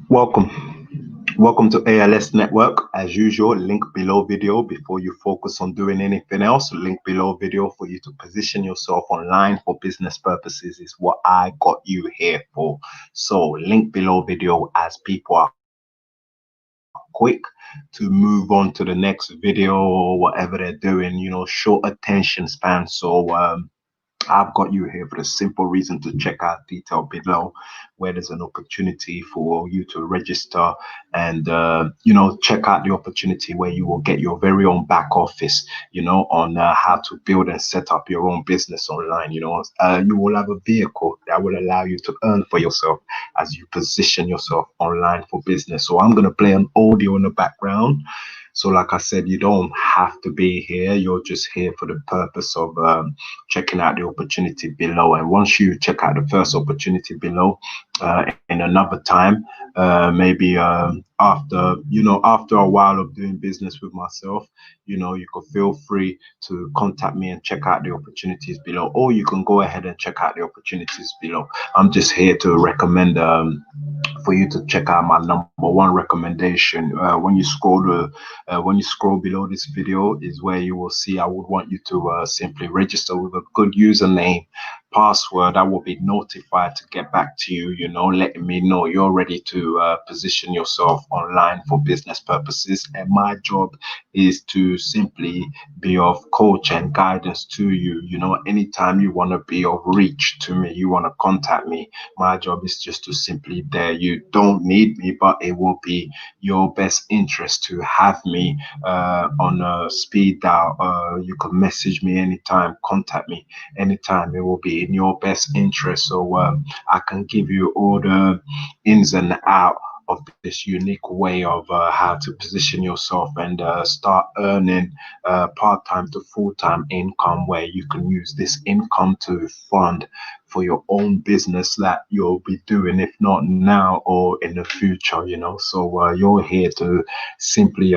Welcome to ALS Network. As usual, link below video before you focus on doing anything else. Link below video for you to position yourself online for business purposes is what I got you here for. So link below video as people are quick to move on to the next video or whatever they're doing, short attention span. So I've got you here for the simple reason to check out detail below where there's an opportunity for you to register and, check out the opportunity where you will get your very own back office, on how to build and set up your own business online. You will have a vehicle that will allow you to earn for yourself as you position yourself online for business. So I'm going to play an audio in the background. So like I said, you don't have to be here. You're just here for the purpose of checking out the opportunity below. And once you check out the first opportunity below, in another time, maybe after a while of doing business with myself, you could feel free to contact me and check out the opportunities below, or you can go ahead and check out the opportunities below. I'm just here to recommend for you to check out my number one recommendation. When you scroll below this video is where you will see I would want you to simply register with a good username, password. I will be notified to get back to you, letting me know you're ready to position yourself online for business purposes. And my job is to simply be of coach and guidance to you. Anytime you want to be of reach to me, you want to contact me, my job is just to simply there. You don't need me, but it will be your best interest to have me on a speed dial. You can message me anytime, contact me anytime. It will be in your best interest. So I can give you all the ins and out of this unique way of how to position yourself and start earning part-time to full-time income, where you can use this income to fund for your own business that you'll be doing, if not now or in the future. So you're here to simply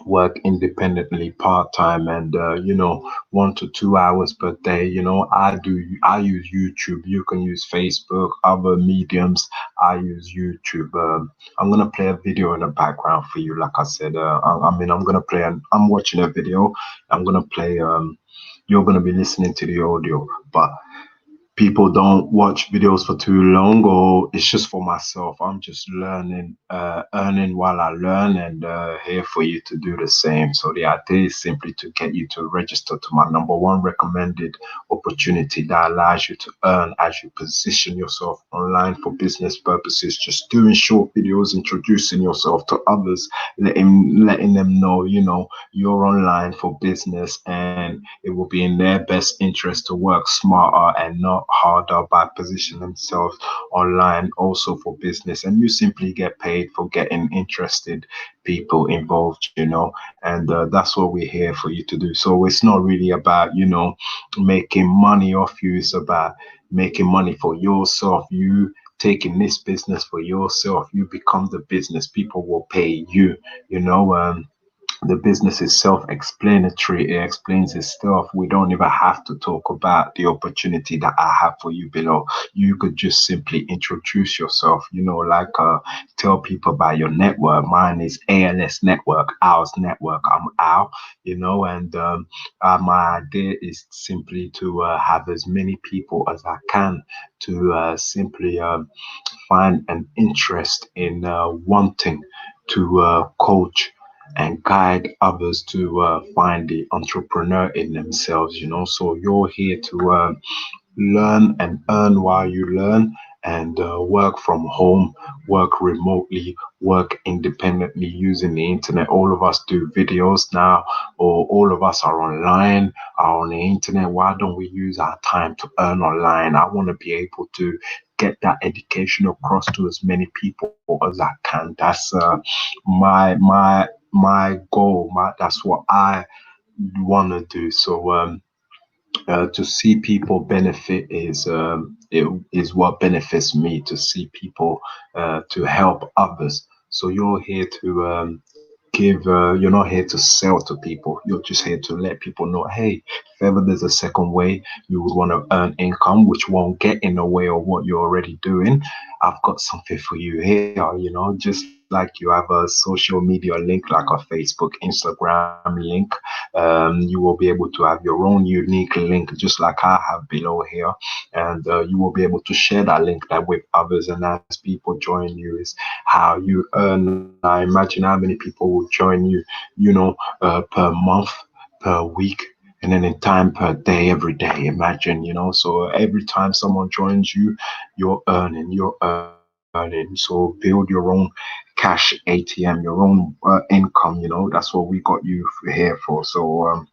work independently part-time and 1 to 2 hours per day. I use YouTube. You can use Facebook, other mediums. I use YouTube. I'm gonna play a video in the background for you. Like I said, I'm watching a video. I'm gonna play you're gonna be listening to the audio, but people don't watch videos for too long, or it's just for myself. I'm just learning, earning while I learn, and here for you to do the same. So the idea is simply to get you to register to my number one recommended opportunity that allows you to earn as you position yourself online for business purposes. Just doing short videos, introducing yourself to others, letting them know, you're online for business, and it will be in their best interest to work smarter and not harder by positioning themselves online also for business. And you simply get paid for getting interested people involved, and that's what we're here for you to do. So it's not really about making money off you. It's about making money for yourself. You taking this business for yourself. You become the business. People will pay you. The business is self-explanatory. It explains itself. We don't even have to talk about the opportunity that I have for you below. You could just simply introduce yourself, tell people about your network. Mine is ALS Network, Al's Network. I'm Al, and my idea is simply to have as many people as I can to simply find an interest in wanting to coach and guide others to find the entrepreneur in themselves. So you're here to learn and earn while you learn, and work from home, work remotely, work independently using the internet. All of us do videos now, or all of us are online, are on the internet. Why don't we use our time to earn online? I want to be able to get that education across to as many people as I can. That's my goal. That's what I want to do. So to see people benefit is what benefits me. To see people to help others. So you're here to give you're not here to sell to people. You're just here to let people know, hey, if ever there's a second way you would want to earn income which won't get in the way of what you're already doing, I've got something for you here. Just like you have a social media link like a Facebook, Instagram link, you will be able to have your own unique link just like I have below here, and you will be able to share that link that with others, and as people join you is how you earn. Now imagine how many people will join you, per month, per week, and then in time per day, every day. Imagine, so every time someone joins you, you're earning. So build your own cash ATM, your own income. That's what we got you here for. So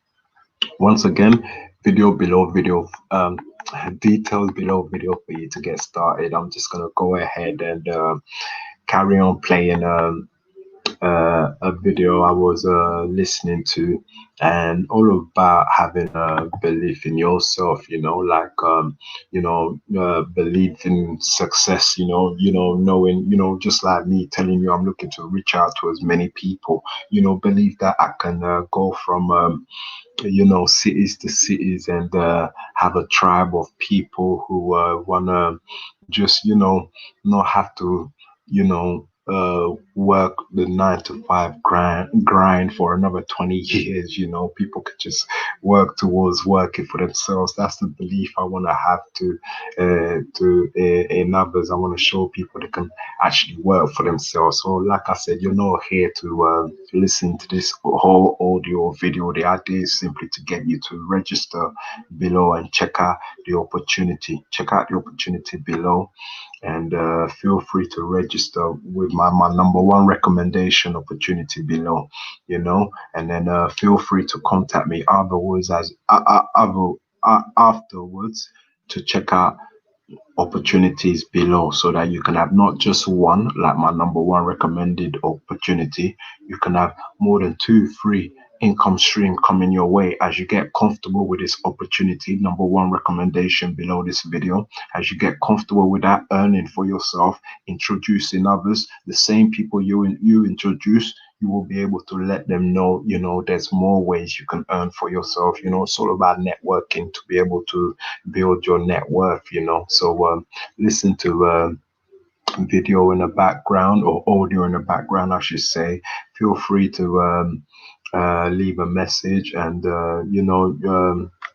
once again, video below video, details below video for you to get started. I'm just gonna go ahead and carry on playing a video I was listening to, and all about having a belief in yourself, like belief in success, knowing, just like me telling you I'm looking to reach out to as many people, believe that I can go from cities to cities, and have a tribe of people who wanna just, not have to, work the 9 to 5 grind for another 20 years. People could just work towards working for themselves. That's the belief I want to have in others. I want to show people they can actually work for themselves. So like I said, you're not here to listen to this whole audio video. The idea is simply to get you to register below and check out the opportunity. Check out the opportunity below, and feel free to register with my number one recommendation opportunity below, and then feel free to contact me afterwards to check out opportunities below, so that you can have not just one, like my number one recommended opportunity. You can have more than 2 3 income stream coming your way as you get comfortable with this opportunity. Number one recommendation below this video: as you get comfortable with that, earning for yourself, introducing others, the same people you introduce, you will be able to let them know, there's more ways you can earn for yourself. It's all about networking to be able to build your net worth. So listen to video in the background, or audio in the background I should say. Feel free to leave a message, and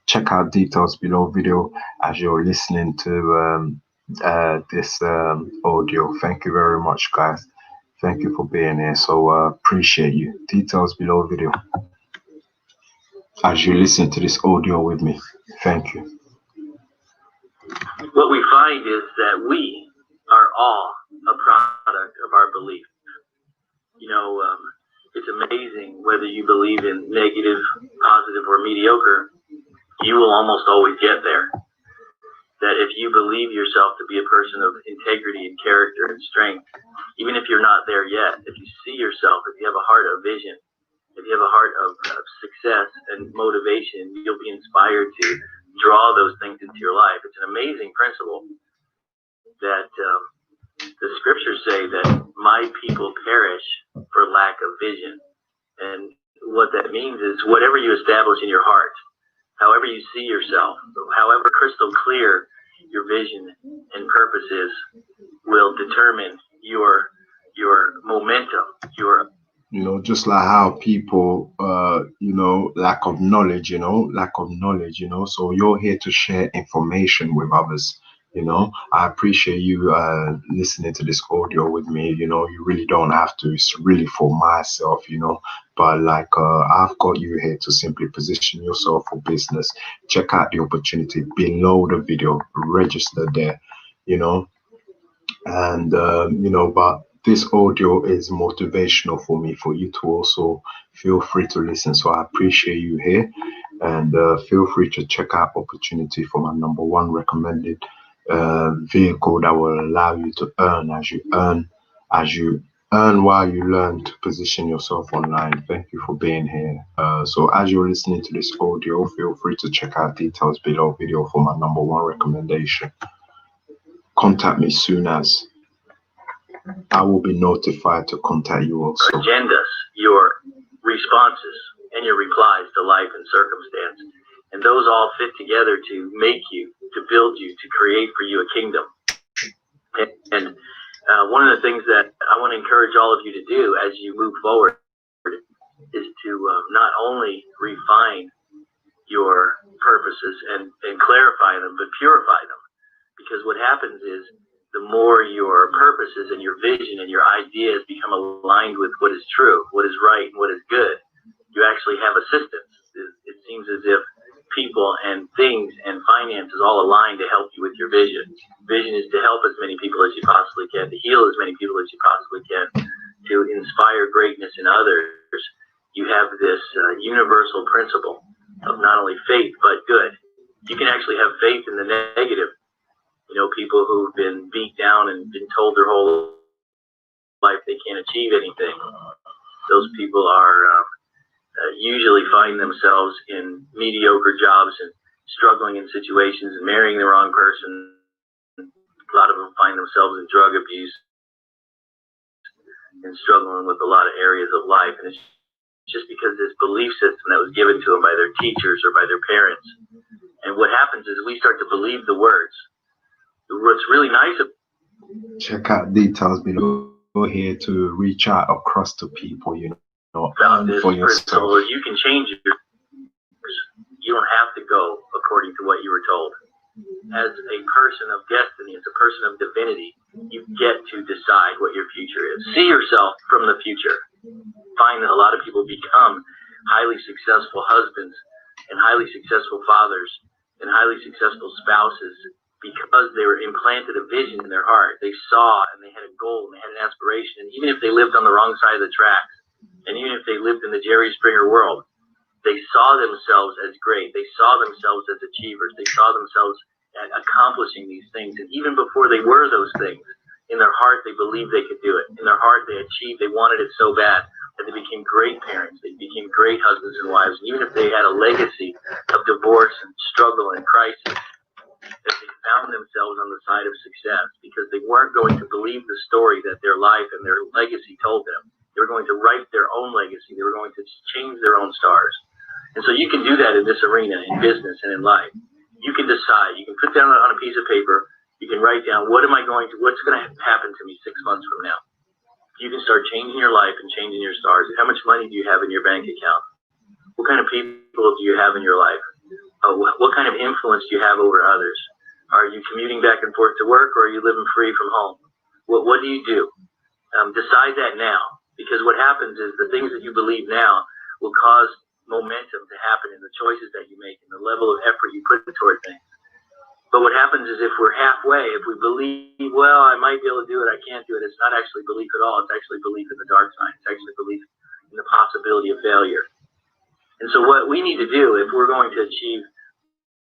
check out details below video as you're listening to this audio. Thank you very much, guys. Thank you for being here. So appreciate you. Details below video as you listen to this audio with me. Thank you. What we find is that we are all a product of our belief. It's amazing whether you believe in negative, positive, or mediocre, you will almost always get there. That if you believe yourself to be a person of integrity and character and strength, even if you're not there yet, if you see yourself, if you have a heart of vision, if you have a heart of success and motivation, you'll be inspired to draw those things into your life. It's an amazing principle that the scriptures say that my people perish for lack of vision. And what that means is whatever you establish in your heart, however you see yourself, however crystal clear your vision and purpose is, will determine your momentum, just like how people lack of knowledge, so you're here to share information with others. I appreciate you listening to this audio with me. You really don't have to. It's really for myself, but like I've got you here to simply position yourself for business. Check out the opportunity below the video, register there, and but this audio is motivational for me, for you to also feel free to listen. So I appreciate you here, and feel free to check out opportunity for my number one recommended vehicle that will allow you to earn as you earn while you learn to position yourself online. Thank you for being here. So as you're listening to this audio, feel free to check out details below video for my number one recommendation. Contact me soon as I will be notified to contact you also. Agendas your responses and your replies to life and circumstance. And those all fit together to make you, to build you, to create for you a kingdom. And one of the things that I want to encourage all of you to do as you move forward is to not only refine your purposes and clarify them, but purify them. Because what happens is the more your purposes and your vision and your ideas become aligned with what is true, what is right, and what is good, you actually have assistance. It seems as if people and things and finances all align to help you with your vision. Vision is to help as many people as you possibly can, to heal as many people as you possibly can, to inspire greatness in others. You have this universal principle of not only faith, but good. You can actually have faith in the negative. You know, people who've been beat down and been told their whole life they can't achieve anything. Those people are usually find themselves in mediocre jobs and struggling in situations and marrying the wrong person. A lot of them find themselves in drug abuse and struggling with a lot of areas of life. And it's just because this belief system that was given to them by their teachers or by their parents. And what happens is we start to believe the words. What's really nice. Check out details below here to reach out across to people, you know, for yourself. You can change your. You don't have to go according to what you were told. As a person of destiny, as a person of divinity, you get to decide what your future is. See yourself from the future. Find that a lot of people become highly successful husbands and highly successful fathers and highly successful spouses because they were implanted a vision in their heart. They saw and they had a goal and they had an aspiration. And even if they lived on the wrong side of the tracks, and even if they lived in the Jerry Springer world, they saw themselves as great. They saw themselves as achievers. They saw themselves at accomplishing these things. And even before they were those things, in their heart, they believed they could do it. In their heart, they achieved. They wanted it so bad that they became great parents. They became great husbands and wives. And even if they had a legacy of divorce and struggle and crisis, that they found themselves on the side of success because they weren't going to believe the story that their life and their legacy told them. They were going to write their own legacy. They were going to change their own stars. And so you can do that in this arena, in business and in life. You can decide. You can put down on a piece of paper. You can write down, what's going to happen to me 6 months from now? You can start changing your life and changing your stars. How much money do you have in your bank account? What kind of people do you have in your life? What kind of influence do you have over others? Are you commuting back and forth to work, or are you living free from home? What do you do? Decide that now, because what happens is the things that you believe now will cause momentum to happen in the choices that you make and the level of effort you put toward things. But what happens is if we're halfway, if we believe, well, I might be able to do it, I can't do it, it's not actually belief at all. It's actually belief in the dark side. It's actually belief in the possibility of failure. And so what we need to do if we're going to achieve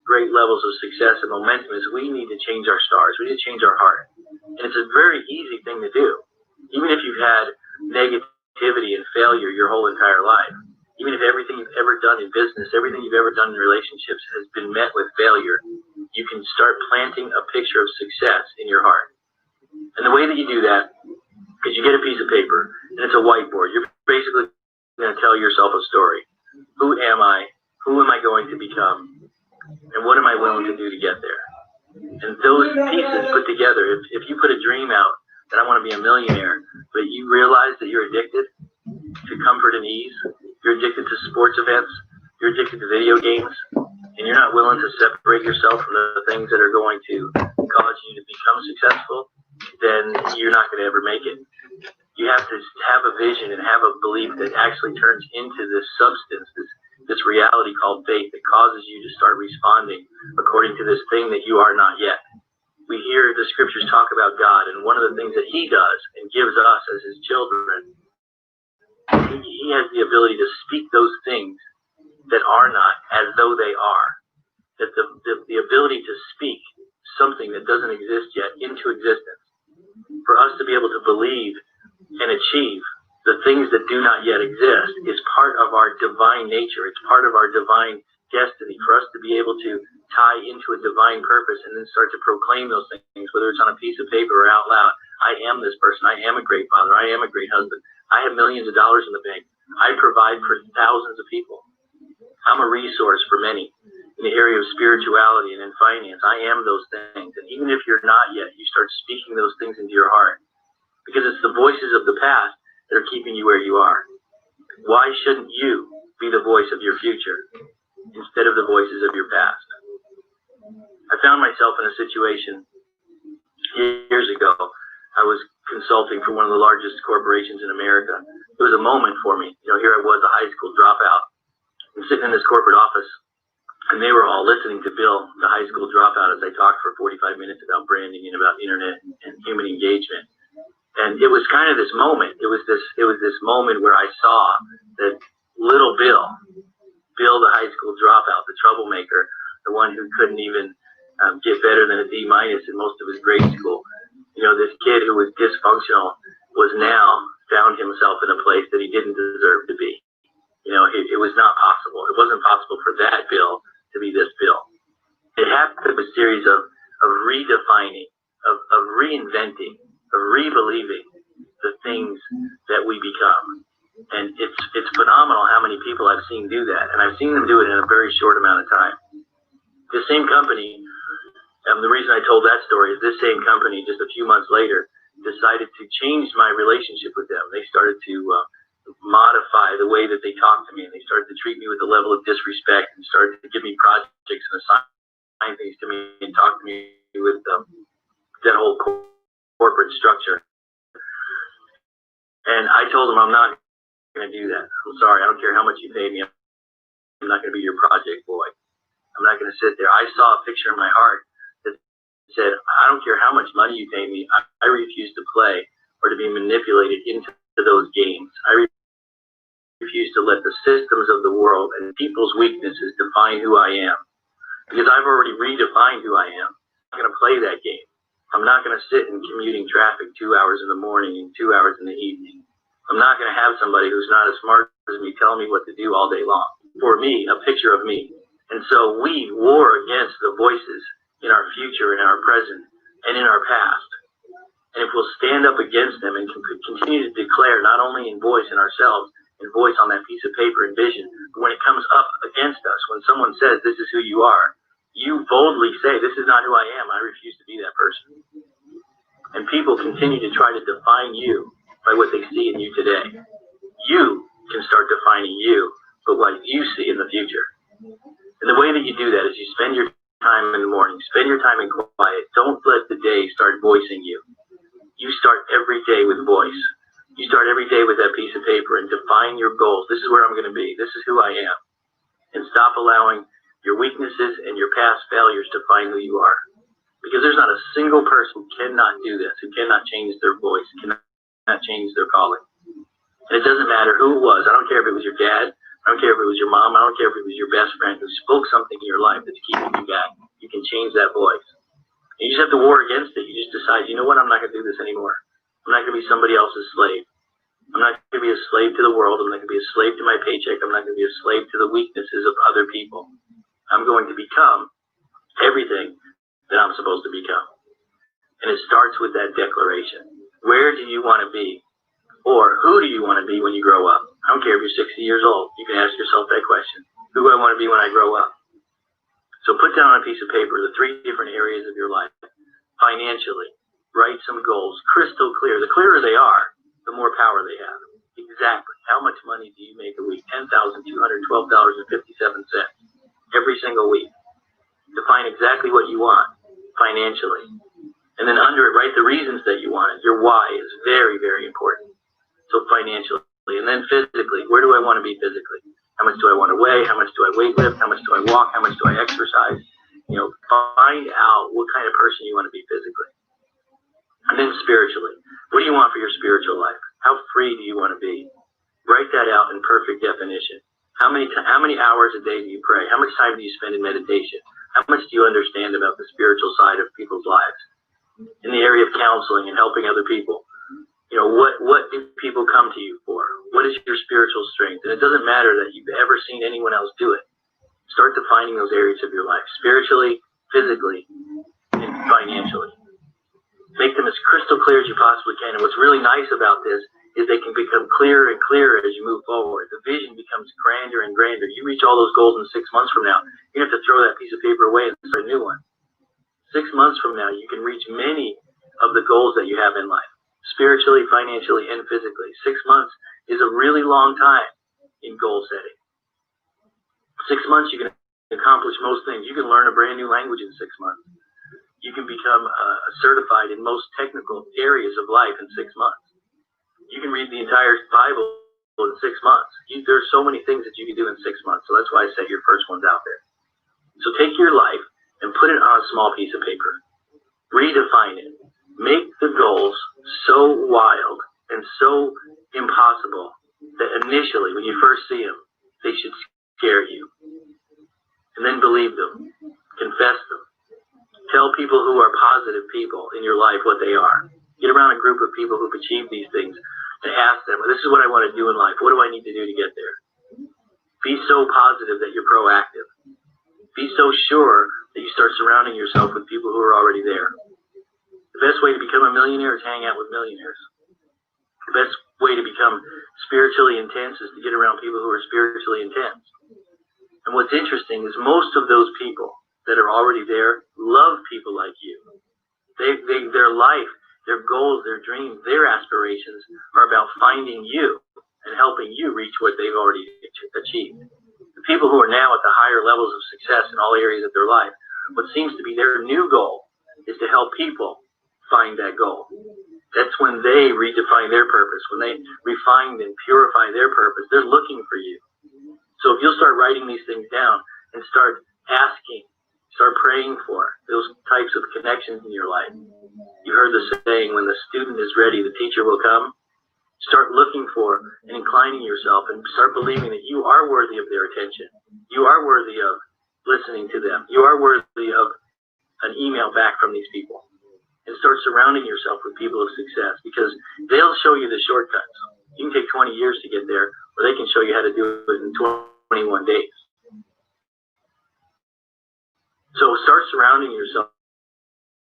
great levels of success and momentum is we need to change our stars. We need to change our heart. And it's a very easy thing to do. Even if you've had negativity and failure your whole entire life, even if everything you've ever done in business, everything you've ever done in relationships has been met with failure, you can start planting a picture of success in your heart. And the way that you do that is you get a piece of paper and it's a whiteboard. You're basically going to tell yourself a story. Who am I? Who am I going to become? And what am I willing to do to get there? And those pieces put together, if you put a dream out that I want to be a millionaire, but you realize that you're addicted to comfort and ease, you're addicted to sports events, you're addicted to video games, and you're not willing to separate yourself from the things that are going to cause you to become successful, then you're not going to ever make it. You have to have a vision and have a belief that actually turns into this substance, this reality called faith that causes you to start responding according to this thing that you are not yet. We hear the scriptures talk about God, and one of the things that he does and gives us as his children, he has the ability to speak those things that are not as though they are. That the ability to speak something that doesn't exist yet into existence. For us to be able to believe and achieve the things that do not yet exist is part of our divine nature. It's part of our divine destiny for us to be able to tie into a divine purpose and then start to proclaim those things, whether it's on a piece of paper or out loud. I am this person. I am a great father. I am a great husband. I have millions of dollars in the bank. I provide for thousands of people. I'm a resource for many in the area of spirituality and in finance. I am those things. And even if you're not yet, you start speaking those things into your heart, because it's the voices of the past that are keeping you where you are. Why shouldn't you be the voice of your future instead of the voices of your past? I found myself in a situation years ago. I was consulting for one of the largest corporations in America. It was a moment for me. Here I was, a high school dropout. I'm sitting in this corporate office, and they were all listening to Bill, the high school dropout, as I talked for 45 minutes about branding and about internet and human engagement. And it was kind of this moment. It was this moment where I saw that little Bill, the high school dropout, the troublemaker, the one who couldn't even get better than a D- in most of his grade school. This kid who was dysfunctional was now found himself in a place that he didn't deserve to be. It was not possible. It wasn't possible for that Bill to be this Bill. It happened with a series of redefining, of reinventing, of re-believing the things that we become. And it's phenomenal how many people I've seen do that. And I've seen them do it in a very short amount of time. The same company, the reason I told that story is this same company, just a few months later, decided to change my relationship with them. They started to modify the way that they talked to me, and they started to treat me with a level of disrespect, and started to give me projects and assign things to me and talk to me with that whole corporate structure. And I told them, I'm not going to do that. I'm sorry. I don't care how much you pay me. I'm not going to be your project boy. I'm not going to sit there. I saw a picture in my heart that said, I don't care how much money you pay me. I refuse to play or to be manipulated into those games. I refuse to let the systems of the world and people's weaknesses define who I am, because I've already redefined who I am. I'm not going to play that game. I'm not going to sit in commuting traffic 2 hours in the morning and 2 hours in the evening. I'm not going to have somebody who's not as smart as me telling me what to do all day long. For me, a picture of me. And so we war against the voices in our future, in our present, and in our past. And if we'll stand up against them and continue to declare, not only in voice in ourselves, in voice on that piece of paper and vision, but when it comes up against us, when someone says, this is who you are, you boldly say, this is not who I am. I refuse to be that person. And people continue to try to define you by what they see in you today. You can start defining you by what you see in the future. And the way that you do that is you spend your time in the morning, spend your time in quiet. Don't let the day start voicing you. You start every day with voice. You start every day with that piece of paper and define your goals. This is where I'm going to be. This is who I am. And stop allowing your weaknesses and your past failures to define who you are. Because there's not a single person who cannot do this, who cannot change their voice, cannot change their calling. And it doesn't matter who it was. I don't care if it was your dad. I don't care if it was your mom. I don't care if it was your best friend who spoke something in your life that's keeping you back. You can change that voice. And you just have to war against it. You just decide, you know what, I'm not going to do this anymore. I'm not going to be somebody else's slave. I'm not going to be a slave to the world. I'm not going to be a slave to my paycheck. I'm not going to be a slave to the weaknesses of other people. I'm going to become everything that I'm supposed to become. And it starts with that declaration. Where do you want to be? Or who do you want to be when you grow up? I don't care if you're 60 years old. You can ask yourself that question. Who do I want to be when I grow up? So put down on a piece of paper the 3 different areas of your life. Financially, write some goals, crystal clear. The clearer they are, the more power they have. Exactly. How much money do you make a week? $10,212.57 every single week. Define exactly what you want financially. And then under it, write the reasons that you want it. Your why is very, very important. So financially. And then physically, where do I want to be physically? How much do I want to weigh? How much do I weight lift? How much do I walk? How much do I exercise? Find out what kind of person you want to be physically. And then spiritually, what do you want for your spiritual life? How free do you want to be? Write that out in perfect definition. How many hours a day do you pray? How much time do you spend in meditation? How much do you understand about the spiritual side of people's lives? In the area of counseling and helping other people, what do people come to you for? What is your spiritual strength? And it doesn't matter that you've ever seen anyone else do it. Start defining those areas of your life, spiritually, physically, and financially. Make them as crystal clear as you possibly can. And what's really nice about this is they can become clearer and clearer as you move forward. The vision becomes grander and grander. You reach all those goals in 6 months from now, you have to throw that piece of paper away and start a new one. 6 months from now, you can reach many of the goals that you have in life, spiritually, financially, and physically. 6 months is a really long time in goal setting. 6 months, you can accomplish most things. You can learn a brand new language in 6 months. You can become certified in most technical areas of life in 6 months. You can read the entire Bible in 6 months. There's so many things that you can do in 6 months. So that's why I set your first ones out there. So take your life and put it on a small piece of paper. Redefine it. Make the goals so wild and so impossible that initially, when you first see them, they should scare you. And then believe them. Confess them. Tell people who are positive people in your life what they are. Get around a group of people who've achieved these things and ask them, this is what I want to do in life. What do I need to do to get there? Be so positive that you're proactive. Be so sure that you start surrounding yourself with people who are already there. The best way to become a millionaire is hang out with millionaires. The best way to become spiritually intense is to get around people who are spiritually intense. And what's interesting is most of those people that are already there love people like you. Their life, their goals, their dreams, their aspirations are about finding you and helping you reach what they've already achieved. The people who are now at the higher levels of success in all areas of their life, what seems to be their new goal is to help people find that goal. That's when they redefine their purpose, when they refine and purify their purpose. They're looking for you. So if you'll start writing these things down and start asking, start praying for those types of connections in your life. You heard the saying, when the student is ready, the teacher will come. Start looking for and inclining yourself and start believing that you are worthy of their attention. You are worthy of listening to them. You are worthy of an email back from these people. And start surrounding yourself with people of success, because they'll show you the shortcuts. You can take 20 years to get there, or they can show you how to do it in 21 days. So start surrounding yourself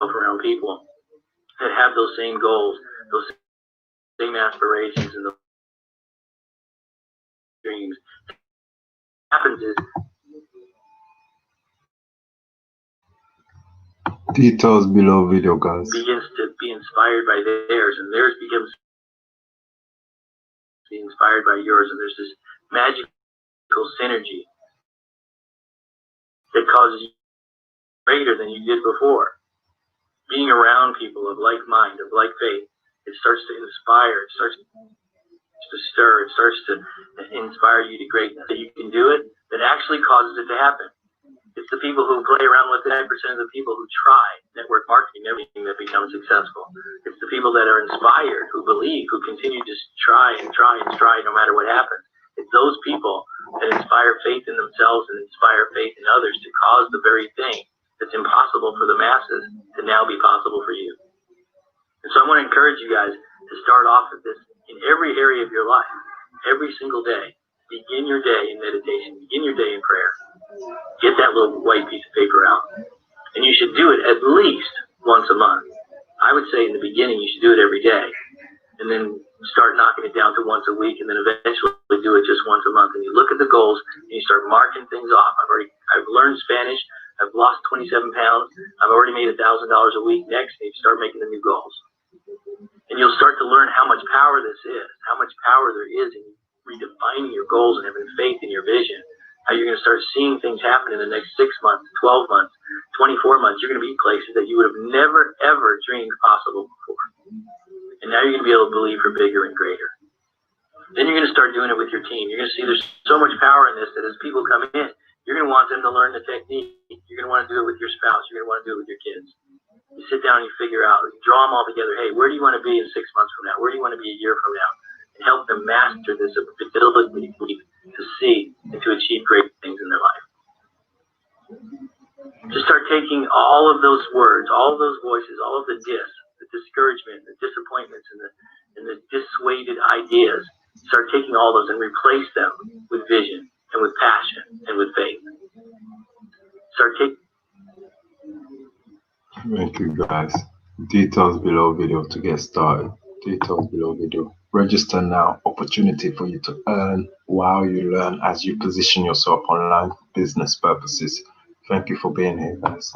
around people that have those same goals, those same aspirations, and those dreams. What happens is Details below video, guys. Begins to be inspired by theirs, and theirs becomes be inspired by yours, and there's this magical synergy that causes you greater than you did before. Being around people of like mind, of like faith, it starts to inspire, it starts to stir, it starts to inspire you to greatness. That you can do it, that actually causes it to happen. It's the people who play around with 9% of the people who try network marketing, everything that becomes successful. It's the people that are inspired, who believe, who continue to try and try and try no matter what happens. It's those people that inspire faith in themselves and inspire faith in others to cause the very thing that's impossible for the masses to now be possible for you. And so I want to encourage you guys to start off with this in every area of your life, every single day. Begin your day in meditation. Begin your day in prayer. Get that little white piece of paper out. And you should do it at least once a month. I would say in the beginning you should do it every day. And then start knocking it down to once a week, and then eventually do it just once a month. And you look at the goals and you start marking things off. I've learned Spanish. I've lost 27 pounds. I've already made $1,000 a week. Next, you start making the new goals. And you'll start to learn how much power this is, how much power there is in redefining your goals and having faith in your vision. How you're going to start seeing things happen in the next 6 months, 12 months, 24 months. You're going to be places that you would have never, ever dreamed possible before. And now you're going to be able to believe for bigger and greater. Then you're going to start doing it with your team. You're going to see there's so much power in this that as people come in, you're going to want them to learn the technique. You're going to want to do it with your spouse. You're going to want to do it with your kids. You sit down and you figure out, you draw them all together. Hey, where do you want to be in 6 months from now? Where do you want to be a year from now? And help them master this ability to see and to achieve great things in their life. To start taking all of those words, all of those voices, all of the the discouragement, the disappointments, and the dissuaded ideas, start taking all those and replace them with vision and with passion and with faith. Start taking. Thank you, guys. Details below video to get started. Details below video. Register now. Opportunity for you to earn while you learn as you position yourself online for business purposes. Thank you for being here, guys.